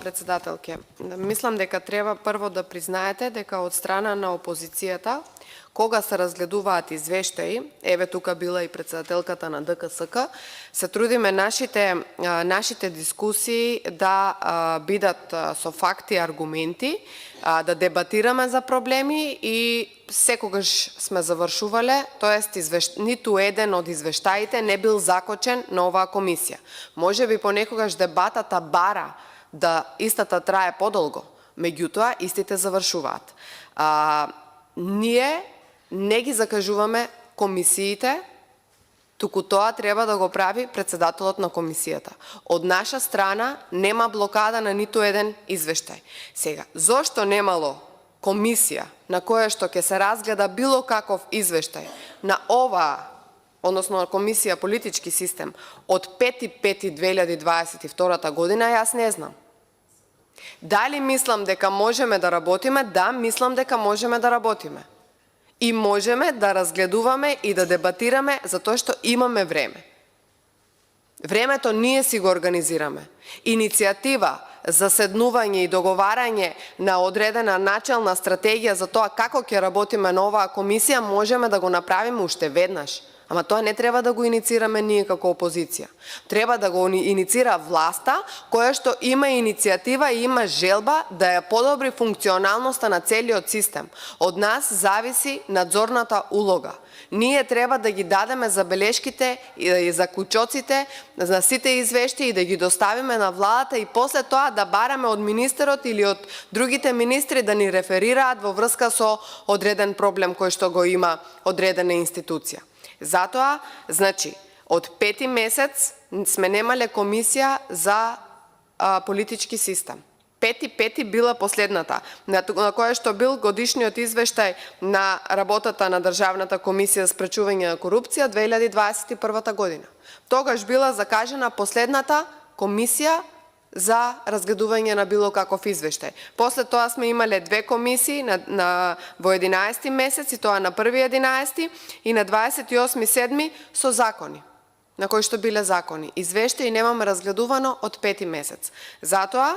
Председателке, мислам дека треба прво да признаете дека од страна на опозицијата, кога се разгледуваат извештаи, еве тука била и председателката на ДКСК, се трудиме нашите дискусии да бидат со факти и аргументи, да дебатираме за проблеми и секогаш сме завршувале, тоест ниту еден од извештаите не бил закочен на оваа комисија. Можеби понекогаш дебатата бара да истата трае подолго, меѓутоа истите завршуваат. Ние не ги закажуваме комисиите, туку тоа треба да го прави председателот на комисијата. Од наша страна нема блокада на ниту еден извештај. Сега, зошто немало комисија на која што ќе се разгледа било каков извештај на оваа, односно на комисија политички систем, од 5.5.2022 година, јас не знам. Дали мислам дека можеме да работиме? Да, мислам дека можеме да работиме. И можеме да разгледуваме и да дебатираме затоа што имаме време. Времето ние си го организираме. Иницијатива за седнување и договарање на одредена начелна стратегија за тоа како ќе работиме на оваа комисија можеме да го направиме уште веднаш. Ама тоа не треба да го инициираме ние како опозиција. Треба да го инициира власта, која што има иницијатива и има желба да ја подобри функционалноста на целиот систем. Од нас зависи надзорната улога. Ние треба да ги дадеме забелешките и заклучоците на сите извешти и да ги доставиме на владата и после тоа да бараме од министерот или од другите министри да ни реферираат во врска со одреден проблем кој што го има одредена институција. Затоа, значи, од 5 месец сме немале комисија за политички систем. 5.5 била последната, на која што бил годишниот извештај на работата на Државната комисија за спречување на корупција 2021 година. Тогаш била закажена последната комисија за разгледување на било каков извештај. После тоа сме имале две комисии во 11 месец, и тоа на 1.11 и на 28.7 со закони, на кои што биле закони. Извештај немаме разгледувано од 5 месец. Затоа,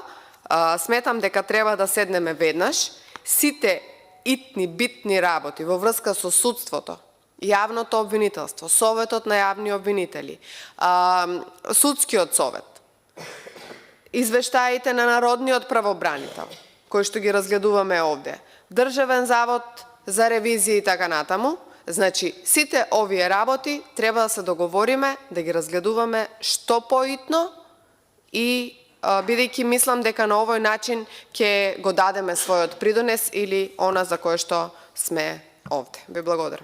сметам дека треба да седнеме веднаш, сите итни, битни работи во врска со судството, јавното обвинителство, Советот на јавни обвинители, Судскиот совет, извештаите на Народниот правобранител, кои што ги разгледуваме овде, Државен завод за ревизија и така натаму, значи сите овие работи треба да се договориме, да ги разгледуваме што поитно и бидејќи мислам дека на овој начин ќе го дадеме својот придонес или она за кое што сме овде. Ви благодарам.